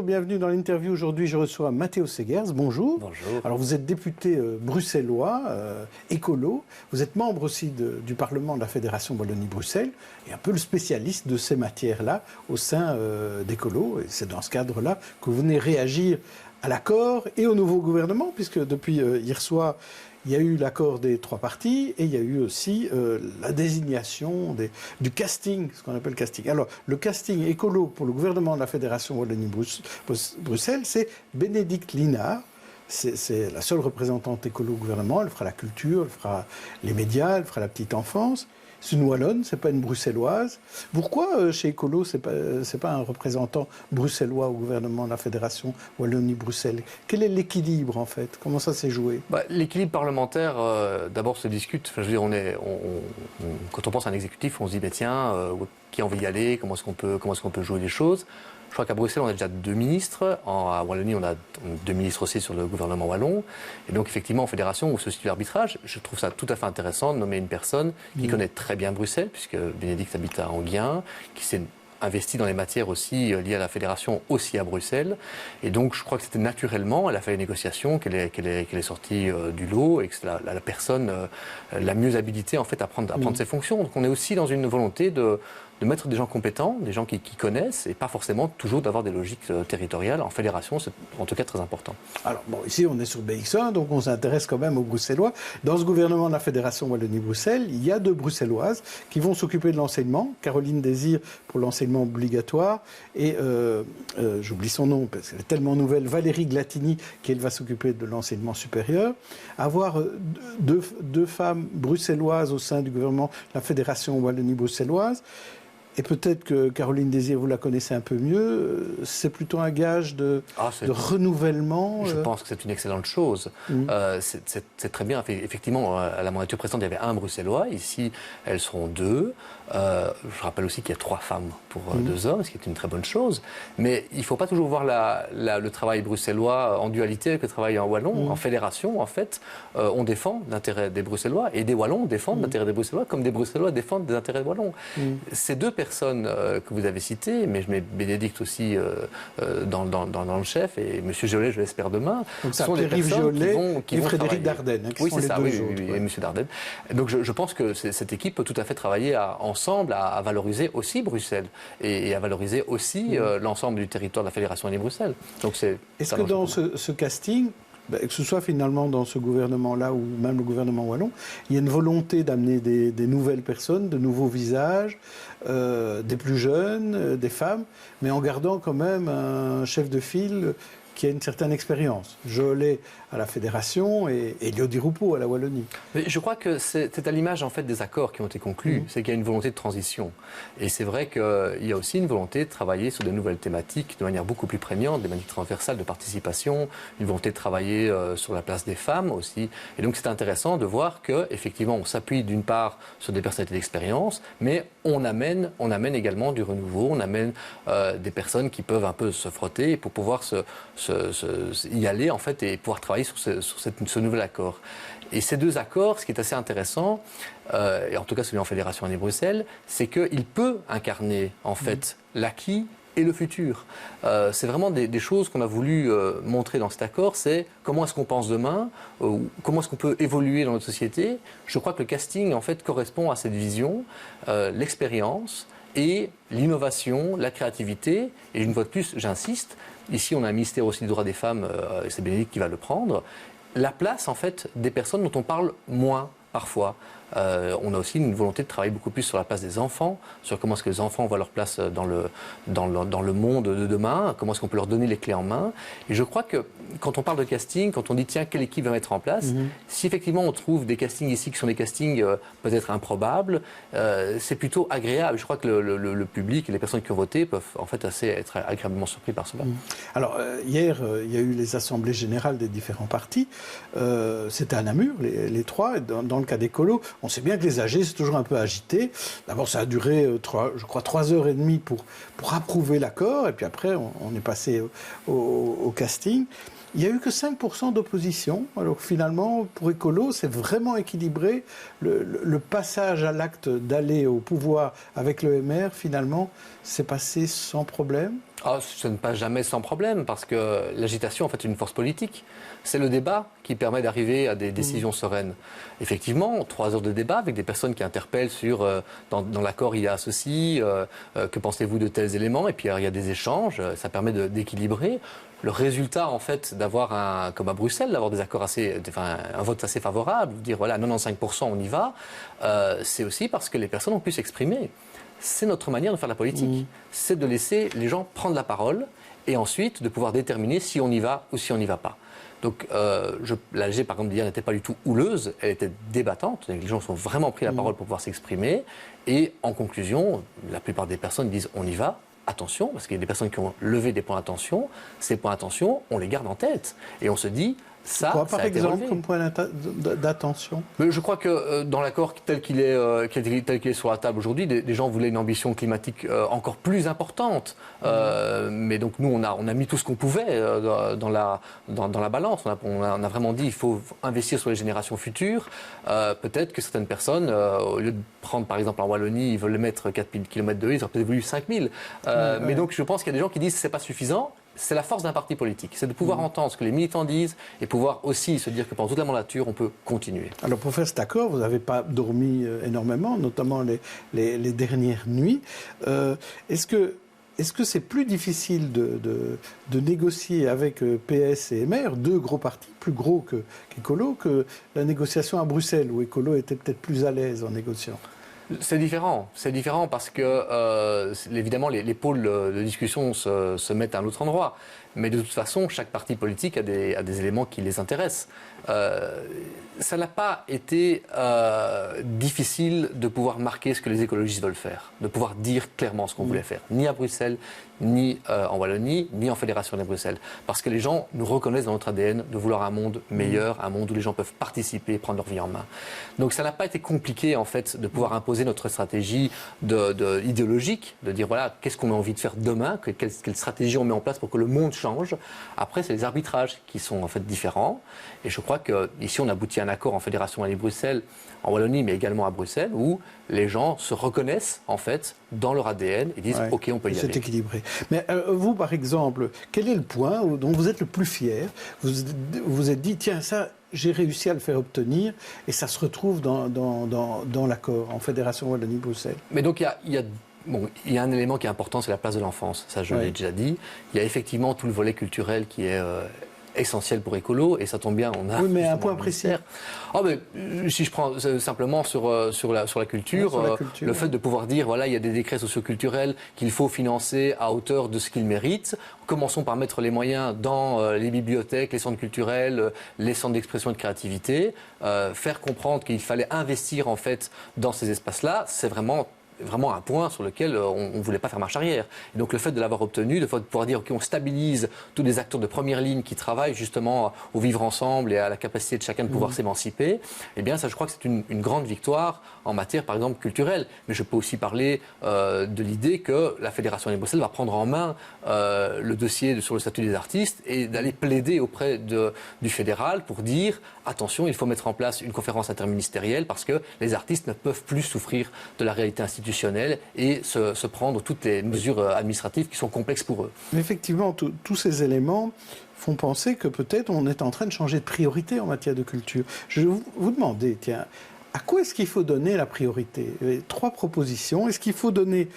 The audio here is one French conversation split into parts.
bienvenue dans l'interview. Aujourd'hui, je reçois Matteo Segers. Bonjour. Bonjour. Alors, vous êtes député bruxellois, écolo. Vous êtes membre aussi du Parlement de la Fédération Wallonie-Bruxelles et un peu le spécialiste de ces matières-là au sein d'Écolo. Et c'est dans ce cadre-là que vous venez réagir à l'accord et au nouveau gouvernement, puisque depuis hier soir, il y a eu l'accord des trois partis et il y a eu aussi la désignation du casting, ce qu'on appelle casting. Alors, le casting écolo pour le gouvernement de la Fédération Wallonie-Bruxelles, c'est Bénédicte Lienard. C'est la seule représentante écolo au gouvernement. Elle fera la culture, elle fera les médias, elle fera la petite enfance. C'est une Wallonne, c'est pas une Bruxelloise. Pourquoi chez Écolo, c'est pas un représentant bruxellois au gouvernement de la Fédération Wallonie-Bruxelles? Quel est l'équilibre en fait? Comment ça s'est joué? L'équilibre parlementaire, d'abord se discute. Enfin, je veux dire, quand on pense à un exécutif, on se dit, tiens, qui a envie d'y aller? Comment est-ce qu'on peut jouer les choses? Je crois qu'à Bruxelles, on a déjà 2 ministres. À Wallonie, on a 2 ministres aussi sur le gouvernement wallon. Et donc, effectivement, en fédération, où se situe l'arbitrage, je trouve ça tout à fait intéressant de nommer une personne qui connaît très bien Bruxelles, puisque Bénédicte habite à Enghien, qui s'est investi dans les matières aussi liées à la fédération, aussi à Bruxelles. Et donc, je crois que c'était naturellement, elle a fait les négociations, qu'elle est sortie du lot et que c'est la personne la mieux habilitée, en fait, à prendre ses fonctions. Donc, on est aussi dans une volonté de mettre des gens compétents, des gens qui connaissent, et pas forcément toujours d'avoir des logiques territoriales. En fédération, c'est en tout cas très important. Alors, bon, ici, on est sur BX1, donc on s'intéresse quand même aux Bruxellois. Dans ce gouvernement de la Fédération Wallonie-Bruxelles, il y a 2 Bruxelloises qui vont s'occuper de l'enseignement. Caroline Désir pour l'enseignement obligatoire, et j'oublie son nom, parce qu'elle est tellement nouvelle, Valérie Glatini, qui elle va s'occuper de l'enseignement supérieur. Avoir deux femmes bruxelloises au sein du gouvernement de la Fédération Wallonie-Bruxelloise, et peut-être que Caroline Désir, vous la connaissez un peu mieux, c'est plutôt un gage de renouvellement. Je pense que c'est une excellente chose. C'est très bien. Effectivement, à la mandature précédente, il y avait 1 Bruxellois. Ici, elles seront 2. Je rappelle aussi qu'il y a 3 femmes pour 2 hommes, ce qui est une très bonne chose. Mais il ne faut pas toujours voir le travail bruxellois en dualité avec le travail en wallon. En fédération, en fait, on défend l'intérêt des Bruxellois et des Wallons défendent l'intérêt des Bruxellois comme des Bruxellois défendent des intérêts des Wallons. Ces 2 personnes que vous avez citées, mais je mets Bénédicte aussi dans le chef et M. Jolet, je l'espère demain. Donc ça, sont des personnes qui vont Frédéric Dardenne, qui oui, sont c'est ça, les 2 oui, autres. et M. Dardenne. Donc je pense que cette équipe peut tout à fait travailler ensemble à valoriser aussi Bruxelles et à valoriser aussi l'ensemble du territoire de la Fédération et Bruxelles. Donc est-ce que dans ce casting, que ce soit finalement dans ce gouvernement-là ou même le gouvernement wallon, il y a une volonté d'amener des nouvelles personnes, de nouveaux visages, des plus jeunes, des femmes, mais en gardant quand même un chef de file qui a une certaine expérience. Jolet à la Fédération et Elio Di Rupo à la Wallonie. Mais je crois que c'est à l'image en fait des accords qui ont été conclus, c'est qu'il y a une volonté de transition. Et c'est vrai qu'il y a aussi une volonté de travailler sur de nouvelles thématiques de manière beaucoup plus prégnante, des manières transversales de participation, une volonté de travailler sur la place des femmes aussi. Et donc c'est intéressant de voir qu'effectivement on s'appuie d'une part sur des personnalités d'expérience, mais on amène également du renouveau, on amène des personnes qui peuvent un peu se frotter pour pouvoir y aller en fait et pouvoir travailler sur ce nouvel accord. Et ces 2 accords, ce qui est assez intéressant, et en tout cas celui en Fédération et Bruxelles, c'est qu'il peut incarner en fait l'acquis et le futur. C'est vraiment des choses qu'on a voulu montrer dans cet accord, c'est comment est-ce qu'on pense demain, comment est-ce qu'on peut évoluer dans notre société. Je crois que le casting en fait correspond à cette vision, l'expérience et l'innovation, la créativité, et une fois de plus, j'insiste, ici on a un ministère aussi du droit des femmes, et c'est Bénédicte qui va le prendre, la place en fait des personnes dont on parle moins parfois. On a aussi une volonté de travailler beaucoup plus sur la place des enfants, sur comment est-ce que les enfants voient leur place dans le monde de demain, comment est-ce qu'on peut leur donner les clés en main. Et je crois que quand on parle de casting, quand on dit tiens, quelle équipe va mettre en place, si effectivement on trouve des castings ici qui sont des castings peut-être improbables, c'est plutôt agréable. Je crois que le public et les personnes qui ont voté peuvent en fait être agréablement surpris par cela. Alors hier, il y a eu les assemblées générales des différents partis. C'était à Namur, les 3. Dans le cas d'Écolo, on sait bien que les AG, c'est toujours un peu agité. D'abord, ça a duré, je crois, 3h30 pour approuver l'accord. Et puis après, on est passé au casting. Il n'y a eu que 5% d'opposition. Alors finalement, pour Écolo, c'est vraiment équilibré. Le passage à l'acte d'aller au pouvoir avec le MR, finalement, s'est passé sans problème. Ah, ça ne passe jamais sans problème, parce que l'agitation, en fait, est une force politique. C'est le débat qui permet d'arriver à des décisions sereines. Effectivement, 3 heures de débat avec des personnes qui interpellent sur dans l'accord il y a ceci, que pensez-vous de tels éléments, et puis il y a des échanges, ça permet d'équilibrer. Le résultat, en fait, d'avoir comme à Bruxelles, d'avoir des accords un vote assez favorable, dire voilà, 95% on y va, c'est aussi parce que les personnes ont pu s'exprimer. C'est notre manière de faire la politique. C'est de laisser les gens prendre la parole et ensuite de pouvoir déterminer si on y va ou si on n'y va pas. Donc l'AG, par exemple, d'hier n'était pas du tout houleuse, elle était débattante. Les gens ont vraiment pris la parole pour pouvoir s'exprimer. Et en conclusion, la plupart des personnes disent on y va. Attention, parce qu'il y a des personnes qui ont levé des points d'attention. Ces points d'attention, on les garde en tête. Et on se dit, ça, quoi, ça par a été exemple, relevé. comme point d'attention? Mais je crois que dans l'accord tel qu'il est sur la table aujourd'hui, les gens voulaient une ambition climatique encore plus importante. Mais donc nous, on a mis tout ce qu'on pouvait dans la balance. On a vraiment dit il faut investir sur les générations futures. Peut-être que certaines personnes, au lieu de prendre par exemple en Wallonie, ils veulent mettre 4000 km de haie, ils auraient peut-être voulu 5000. Mais donc je pense qu'il y a des gens qui disent que ce n'est pas suffisant. C'est la force d'un parti politique, c'est de pouvoir entendre ce que les militants disent et pouvoir aussi se dire que pendant toute la mandature, on peut continuer. Alors pour faire cet accord, vous n'avez pas dormi énormément, notamment les dernières nuits. Est-ce que c'est plus difficile de négocier avec PS et MR, 2 gros partis, plus gros qu'Écolo, que la négociation à Bruxelles, où Écolo était peut-être plus à l'aise en négociant? C'est différent parce que évidemment les pôles de discussion se mettent à un autre endroit. Mais de toute façon, chaque parti politique a des éléments qui les intéressent. Ça n'a pas été difficile de pouvoir marquer ce que les écologistes veulent faire, de pouvoir dire clairement ce qu'on voulait faire, ni à Bruxelles, ni en Wallonie, ni en Fédération de Bruxelles. Parce que les gens nous reconnaissent dans notre ADN de vouloir un monde meilleur, un monde où les gens peuvent participer, prendre leur vie en main. Donc ça n'a pas été compliqué en fait de pouvoir imposer notre stratégie idéologique, de dire voilà, qu'est-ce qu'on a envie de faire demain, quelle stratégie on met en place pour que le monde change. Après, c'est les arbitrages qui sont en fait différents. Et je crois qu'ici, on aboutit à un accord en Fédération Wallonie-Bruxelles, en Wallonie, mais également à Bruxelles, où les gens se reconnaissent en fait dans leur ADN et disent OK, on peut y aller. C'est équilibré. Mais vous, par exemple, quel est le point dont vous êtes le plus fier? Vous vous êtes dit, tiens, ça, j'ai réussi à le faire obtenir, et ça se retrouve dans l'accord en Fédération Wallonie-Bruxelles. Mais donc, il y a un élément qui est important, c'est la place de l'enfance. Ça, je l'ai déjà dit. Il y a effectivement tout le volet culturel qui est essentiel pour Écolo, et ça tombe bien, on a... Oui, mais un point précis. Si je prends simplement sur la culture, le fait de pouvoir dire, voilà, il y a des décrets socioculturels qu'il faut financer à hauteur de ce qu'ils méritent. Commençons par mettre les moyens dans les bibliothèques, les centres culturels, les centres d'expression et de créativité. Faire comprendre qu'il fallait investir, en fait, dans ces espaces-là, c'est vraiment un point sur lequel on ne voulait pas faire marche arrière. Et donc le fait de l'avoir obtenu, de pouvoir dire qu'on stabilise tous les acteurs de première ligne qui travaillent justement au vivre ensemble et à la capacité de chacun de pouvoir s'émanciper, eh bien ça, je crois que c'est une grande victoire en matière par exemple culturelle. Mais je peux aussi parler de l'idée que la Fédération des Bruxelles va prendre en main le dossier sur le statut des artistes et d'aller plaider auprès du fédéral pour dire attention, il faut mettre en place une conférence interministérielle parce que les artistes ne peuvent plus souffrir de la réalité institutionnelle et se prendre toutes les mesures administratives qui sont complexes pour eux. Mais effectivement, tous ces éléments font penser que peut-être on est en train de changer de priorité en matière de culture. Je vais vous demander, tiens, à quoi est-ce qu'il faut donner la priorité? 3 propositions. Est-ce qu'il faut donner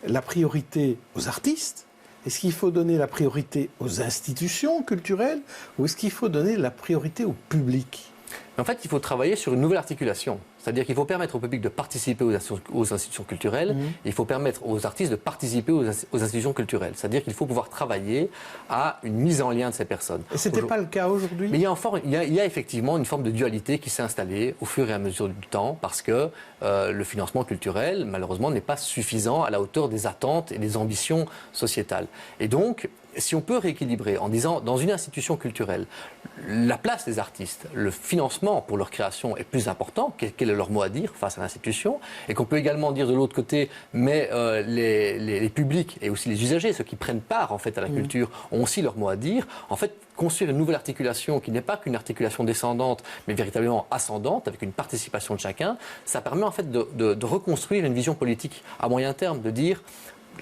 la priorité aux artistes? Est-ce qu'il faut donner la priorité aux institutions culturelles? Ou est-ce qu'il faut donner la priorité au public? En fait, il faut travailler sur une nouvelle articulation. C'est-à-dire qu'il faut permettre au public de participer aux institutions culturelles, et il faut permettre aux artistes de participer aux institutions culturelles. C'est-à-dire qu'il faut pouvoir travailler à une mise en lien de ces personnes. Et ce n'était pas le cas aujourd'hui? Mais il y a effectivement une forme de dualité qui s'est installée au fur et à mesure du temps, parce que le financement culturel, malheureusement, n'est pas suffisant à la hauteur des attentes et des ambitions sociétales. Et donc, si on peut rééquilibrer en disant, dans une institution culturelle, la place des artistes, le financement pour leur création est plus important, quel est leur mot à dire face à l'institution, et qu'on peut également dire de l'autre côté, mais les publics et aussi les usagers, ceux qui prennent part en fait à la culture, ont aussi leur mot à dire. En fait, construire une nouvelle articulation qui n'est pas qu'une articulation descendante, mais véritablement ascendante, avec une participation de chacun, ça permet en fait de reconstruire une vision politique à moyen terme, de dire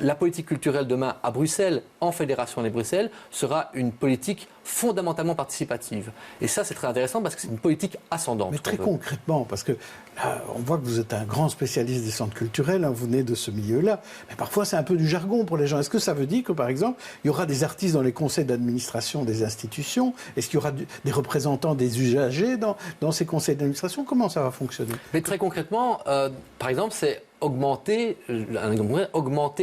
la politique culturelle demain à Bruxelles, en Fédération des Bruxelles, sera une politique fondamentalement participative. Et ça, c'est très intéressant parce que c'est une politique ascendante. Mais très concrètement, parce que là, on voit que vous êtes un grand spécialiste des centres culturels, vous venez de ce milieu-là, mais parfois c'est un peu du jargon pour les gens. Est-ce que ça veut dire que, par exemple, il y aura des artistes dans les conseils d'administration des institutions? Est-ce qu'il y aura des représentants des usagers dans ces conseils d'administration? Comment ça va fonctionner? Mais très concrètement, par exemple, c'est augmenter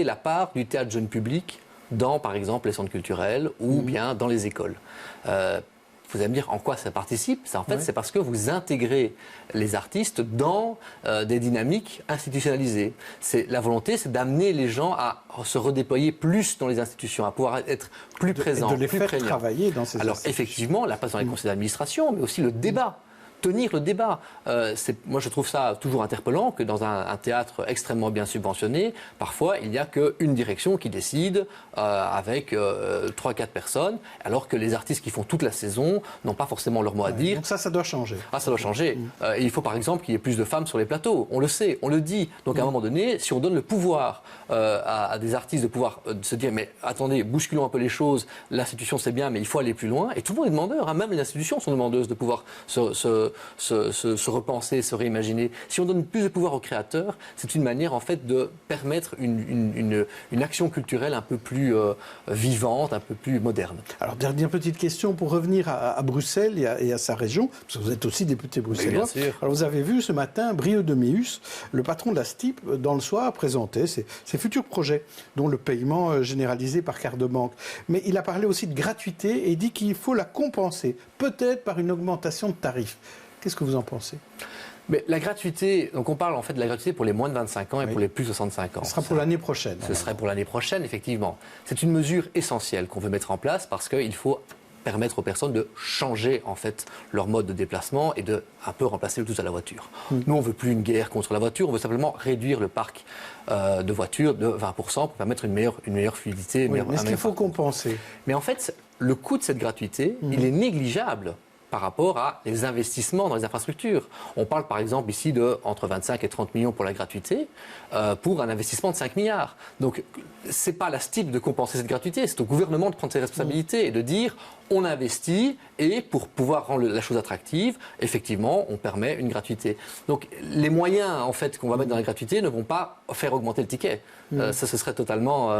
la part du théâtre jeune public dans, par exemple, les centres culturels ou bien dans les écoles. Vous allez me dire en quoi ça participe. Ça, en fait, c'est parce que vous intégrez les artistes dans des dynamiques institutionnalisées. La volonté, c'est d'amener les gens à se redéployer plus dans les institutions, à pouvoir être plus présents, et de les plus faire prégnants. Travailler dans ces Alors, institutions. effectivement, la place dans les conseils d'administration, mais aussi le débat. Tenir le débat. Moi, je trouve ça toujours interpellant que dans un théâtre extrêmement bien subventionné, parfois, il n'y a qu'une direction qui décide avec 3-4 personnes, alors que les artistes qui font toute la saison n'ont pas forcément leur mot à dire. Donc ça doit changer. Ah, ça doit changer. Et il faut, par exemple, qu'il y ait plus de femmes sur les plateaux. On le sait, on le dit. Donc, à un moment donné, si on donne le pouvoir à des artistes de pouvoir se dire, mais attendez, bousculons un peu les choses, l'institution, c'est bien, mais il faut aller plus loin. Et tout le monde est demandeur. Hein. Même les institutions sont demandeuses de pouvoir se repenser, se réimaginer. Si on donne plus de pouvoir aux créateurs, c'est une manière en fait de permettre une action culturelle un peu plus vivante, un peu plus moderne. Alors, dernière petite question pour revenir à Bruxelles et à sa région, parce que vous êtes aussi député bruxellois. Oui, bien sûr. Alors, vous avez vu ce matin, Brio de Meus, le patron de la STIP, dans le soir, présenter ses futurs projets, dont le paiement généralisé par carte de banque. Mais il a parlé aussi de gratuité et dit qu'il faut la compenser, peut-être par une augmentation de tarifs. Qu'est-ce que vous en pensez? Mais la gratuité, donc on parle en fait de la gratuité pour les moins de 25 ans et pour les plus de 65 ans. Ce sera pour l'année prochaine. Ce serait pour l'année prochaine, effectivement. C'est une mesure essentielle qu'on veut mettre en place parce qu'il faut permettre aux personnes de changer en fait leur mode de déplacement et de un peu remplacer le tout à la voiture. Nous, on veut plus une guerre contre la voiture, on veut simplement réduire le parc de voitures de 20% pour permettre une meilleure fluidité. Mais est-ce qu'il faut compenser? Mais en fait, le coût de cette gratuité, il est négligeable par rapport à les investissements dans les infrastructures. On parle par exemple ici de entre 25 et 30 millions pour la gratuité, pour un investissement de 5 milliards. Donc, ce n'est pas la STIP de compenser cette gratuité, c'est au gouvernement de prendre ses responsabilités et de dire on investit et pour pouvoir rendre la chose attractive, effectivement, on permet une gratuité. Donc, les moyens en fait qu'on va mettre dans la gratuité ne vont pas faire augmenter le ticket. Ça, ce serait totalement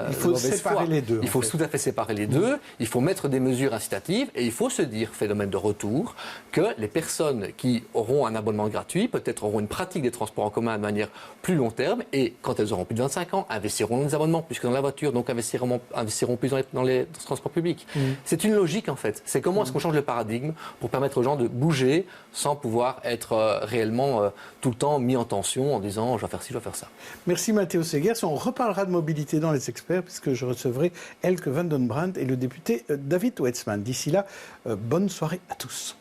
il faut séparer les deux. Il faut tout à fait séparer les deux. Il faut mettre des mesures incitatives et il faut se dire, phénomène de retour, que les personnes qui auront un abonnement gratuit, peut-être auront une pratique des transports en commun de manière plus long terme et quand elles auront plus de 25 ans, investiront dans les abonnements plus que dans la voiture, donc investiront plus dans les transports publics. C'est une logique en fait. C'est comment est-ce qu'on change le paradigme pour permettre aux gens de bouger sans pouvoir être réellement tout le temps mis en tension en disant je dois faire ci, je dois faire ça. Merci Matteo Segers. On reparlera de mobilité dans les experts puisque je recevrai Elke van den Brandt et le député David Wetzmann. D'ici là, bonne soirée à tous.